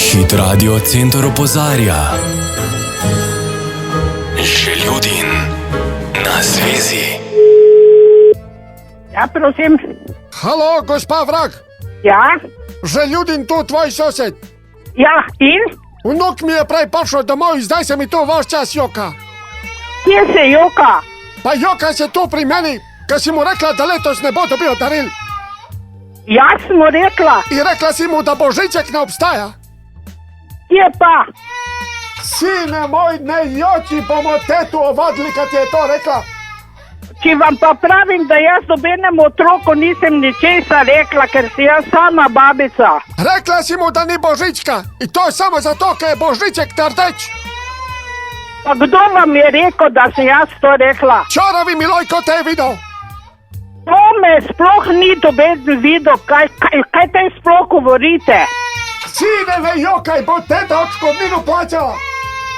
Hit Radio Center opozarja. Željudin na zvezi. Ja, prosim. Halo, gospa Vrag, Ja, Željudin tu, tvoj sosed. ja, in? Vnuk mi je prej prišel domov in zdaj se mi tu vaš čas joka. Kje se joka? Pa joka se tu pri meni, ker si mu rekla, da letos ne bo dobil daril. Jaz sem mu rekla, In rekla si mu, da božiček ne obstaja. kje pa? Sine moj, ne joči, bomo tetu ovadili, kad je to rekla. Če vam pa pravim, da jaz dobenemu otroku nisem ničesa rekla, ker si jaz sama babica. Rekla si mu, da ni božička in to je samo zato, ker je božiček trdeč. Pa kdo vam je rekel, da sem jaz to rekla? Čaravi Milojko te je videl. To me sploh ni doben videl, kaj te sploh govorite? Sine, ne jokaj, bo teta odškodnino plačala.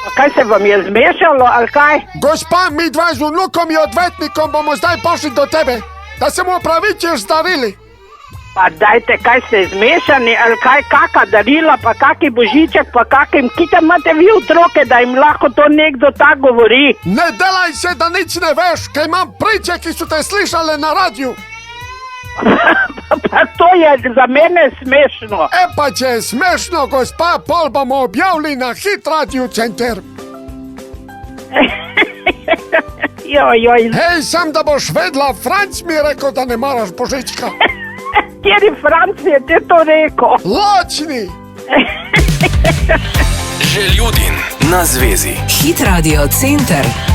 A kaj se vam je zmešalo, ali kaj? Gospa, mi dva z vnukom in odvetnikom bomo zdaj pošli do tebe, da se mu opravičiš z darili. Pa dajte, kaj ste zmešani, ali kaj, kaka darila, pa kaki božiček, pa kakim, kite imate vi otroke, da jim lahko to nekdo tak govori. Ne delaj se, da nič ne veš, ker imam priče, ki so te slišale na radiju. Pa to je za mene smešno. Pa če je smešno, gospa, pol bomo objavili na Hit Radio Center. Joj, Hej, sam da boš vedla, Franc mi je rekel, da ne maraš božička. kjeri Franc je te to rekel? Lačni! Željudin na zvezi. Hit Radio Center.